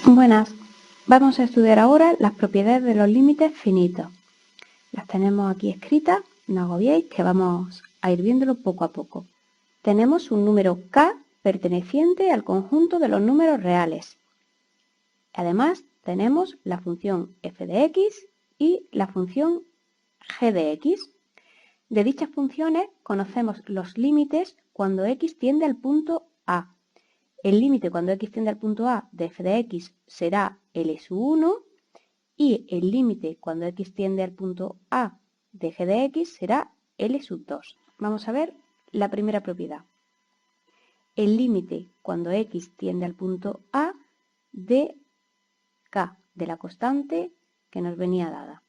Buenas, vamos a estudiar ahora las propiedades de los límites finitos. Las tenemos aquí escritas, no agobiéis que vamos a ir viéndolo poco a poco. Tenemos un número k perteneciente al conjunto de los números reales. Además tenemos la función f de x y la función g de x. De dichas funciones conocemos los límites cuando x tiende al punto A. El límite cuando x tiende al punto A de f de x será L1 y el límite cuando x tiende al punto A de g de x será L2. Vamos a ver la primera propiedad. El límite cuando x tiende al punto A de k, de la constante que nos venía dada.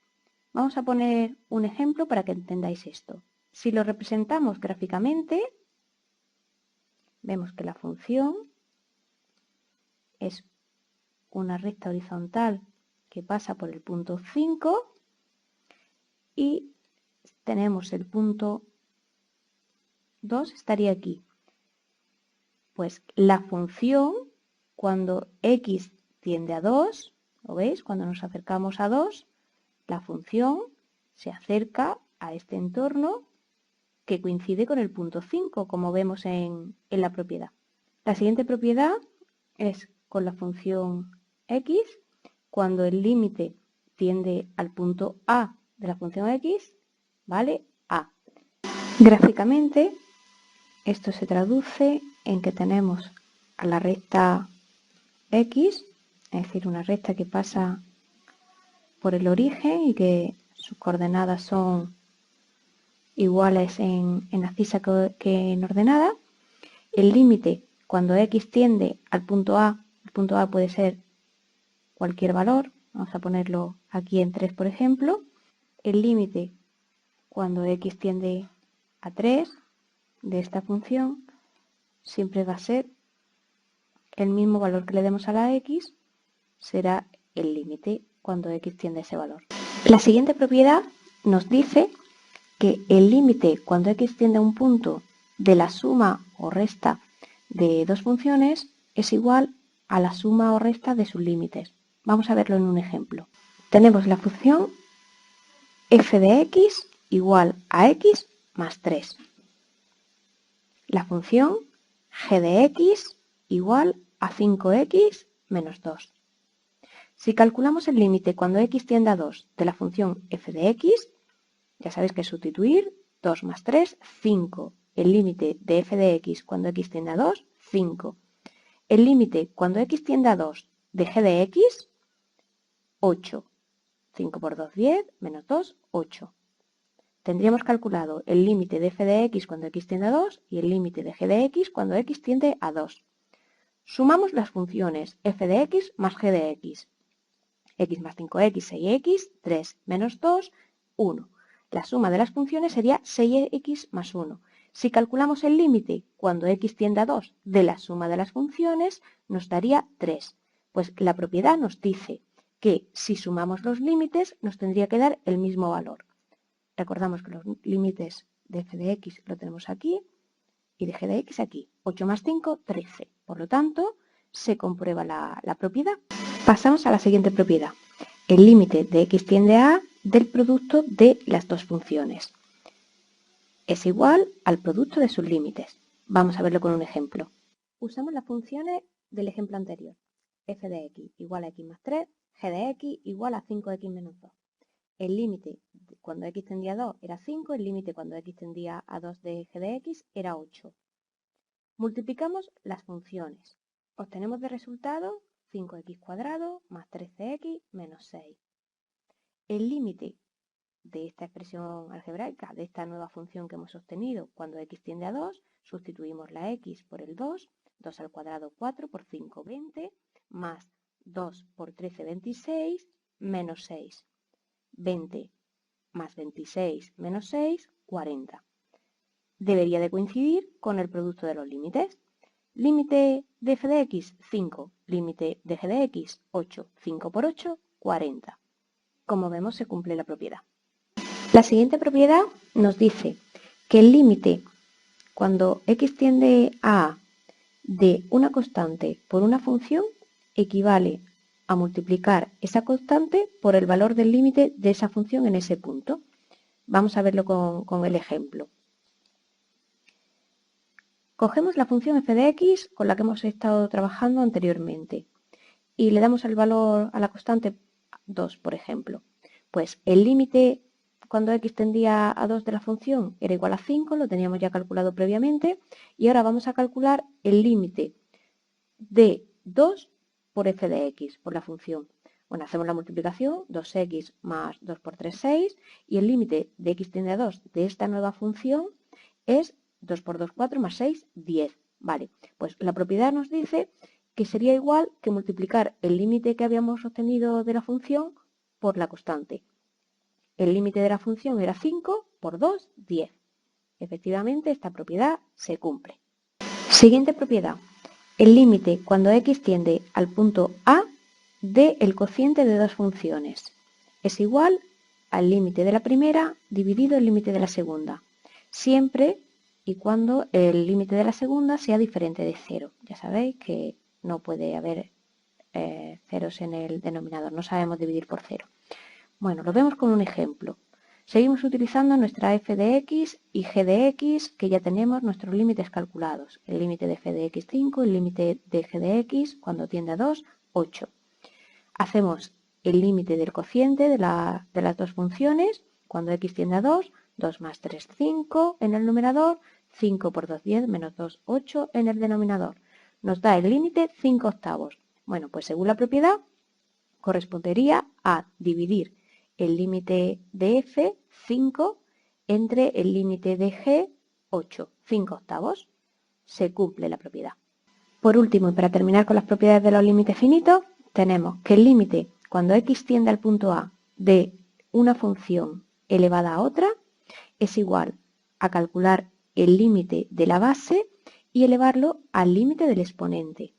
Vamos a poner un ejemplo para que entendáis esto. Si lo representamos gráficamente, vemos que la función es una recta horizontal que pasa por el punto 5 y tenemos el punto 2 estaría aquí. Pues la función cuando x tiende a 2, ¿lo veis? Cuando nos acercamos a 2, la función se acerca a este entorno que coincide con el punto 5, como vemos en la propiedad. La siguiente propiedad es con la función x, cuando el límite tiende al punto A de la función x, vale A. Gráficamente, esto se traduce en que tenemos a la recta x, es decir, una recta que pasa por el origen y que sus coordenadas son iguales en abscisa que en ordenada. El límite cuando x tiende al punto A, el punto A puede ser cualquier valor, vamos a ponerlo aquí en 3 por ejemplo. El límite cuando x tiende a 3 de esta función siempre va a ser el mismo valor que le demos a la x, será el límite cuando x tiende a ese valor. La siguiente propiedad nos dice que el límite cuando x tiende a un punto de la suma o resta de dos funciones es igual a la suma o resta de sus límites. Vamos a verlo en un ejemplo. Tenemos la función f de x igual a x más 3. La función g de x igual a 5x menos 2. Si calculamos el límite cuando x tiende a 2 de la función f de x, ya sabéis que es sustituir 2 más 3, 5. El límite de f de x cuando x tiende a 2, 5. El límite cuando x tiende a 2 de g de x, 8. 5 por 2, 10, menos 2, 8. Tendríamos calculado el límite de f de x cuando x tiende a 2 y el límite de g de x cuando x tiende a 2. Sumamos las funciones f de x más g de x. X más 5x, 6x, 3 menos 2, 1. La suma de las funciones sería 6x más 1. Si calculamos el límite cuando x tiende a 2 de la suma de las funciones, nos daría 3. Pues la propiedad nos dice que si sumamos los límites nos tendría que dar el mismo valor. Recordamos que los límites de f de x lo tenemos aquí y de g de x aquí. 8 más 5, 13. Por lo tanto, se comprueba la propiedad. Pasamos a la siguiente propiedad. El límite de x tiende a del producto de las dos funciones es igual al producto de sus límites. Vamos a verlo con un ejemplo. Usamos las funciones del ejemplo anterior. F de x igual a x más 3, g de x igual a 5x menos 2. El límite cuando x tendía a 2 era 5, el límite cuando x tendía a 2 de g de x era 8. Multiplicamos las funciones. Obtenemos de resultado 5x cuadrado más 13x menos 6. El límite de esta expresión algebraica, de esta nueva función que hemos obtenido, cuando x tiende a 2, sustituimos la x por el 2, 2 al cuadrado 4 por 5, 20, más 2 por 13, 26, menos 6. 20 más 26 menos 6, 40. Debería de coincidir con el producto de los límites. Límite de f de x, 5. Límite de g de x, 8. 5 por 8, 40. Como vemos, se cumple la propiedad. La siguiente propiedad nos dice que el límite cuando x tiende a A de una constante por una función equivale a multiplicar esa constante por el valor del límite de esa función en ese punto. Vamos a verlo con el ejemplo. Cogemos la función f de x con la que hemos estado trabajando anteriormente y le damos el valor a la constante 2, por ejemplo. Pues el límite cuando x tendía a 2 de la función era igual a 5, lo teníamos ya calculado previamente, y ahora vamos a calcular el límite de 2 por f de x, por la función. Bueno, hacemos la multiplicación, 2x más 2 por 3, 6, y el límite de x tiende a 2 de esta nueva función es 2 por 2, 4, más 6, 10. Vale, pues la propiedad nos dice que sería igual que multiplicar el límite que habíamos obtenido de la función por la constante. El límite de la función era 5 por 2, 10. Efectivamente, esta propiedad se cumple. Siguiente propiedad. El límite cuando x tiende al punto A del cociente de dos funciones es igual al límite de la primera dividido el límite de la segunda, siempre y cuando el límite de la segunda sea diferente de 0. Ya sabéis que no puede haber ceros en el denominador, no sabemos dividir por 0. Bueno, lo vemos con un ejemplo. Seguimos utilizando nuestra f de x y g de x, que ya tenemos nuestros límites calculados. El límite de f de x 5, el límite de g de x, cuando tiende a 2, 8. Hacemos el límite del cociente de las dos funciones, cuando x tiende a 2, 2 más 3, 5 en el numerador, 5 por 2, 10, menos 2, 8 en el denominador. Nos da el límite 5 octavos. Bueno, pues según la propiedad, correspondería a dividir el límite de f, 5, entre el límite de g, 8, 5 octavos. Se cumple la propiedad. Por último, y para terminar con las propiedades de los límites finitos, tenemos que el límite, cuando x tiende al punto A de una función elevada a otra, es igual a calcular el límite de la base y elevarlo al límite del exponente.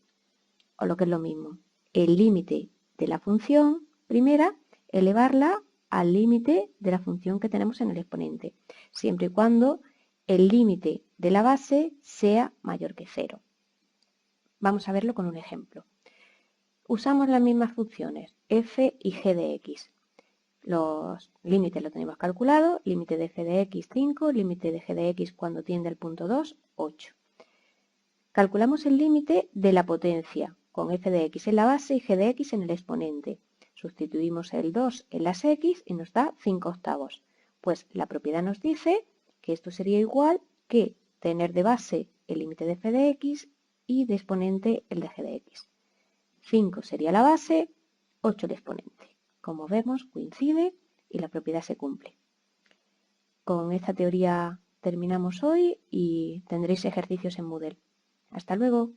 O lo que es lo mismo, el límite de la función primera, elevarla al límite de la función que tenemos en el exponente, siempre y cuando el límite de la base sea mayor que 0. Vamos a verlo con un ejemplo. Usamos las mismas funciones, f y g de x. Los límites los tenemos calculados, límite de f de x 5, límite de g de x cuando tiende al punto 2, 8. Calculamos el límite de la potencia, con f de x en la base y g de x en el exponente. Sustituimos el 2 en las x y nos da 5 octavos. Pues la propiedad nos dice que esto sería igual que tener de base el límite de f de x y de exponente el de g de x. 5 sería la base, 8 el exponente. Como vemos, coincide y la propiedad se cumple. Con esta teoría terminamos hoy y tendréis ejercicios en Moodle. Hasta luego.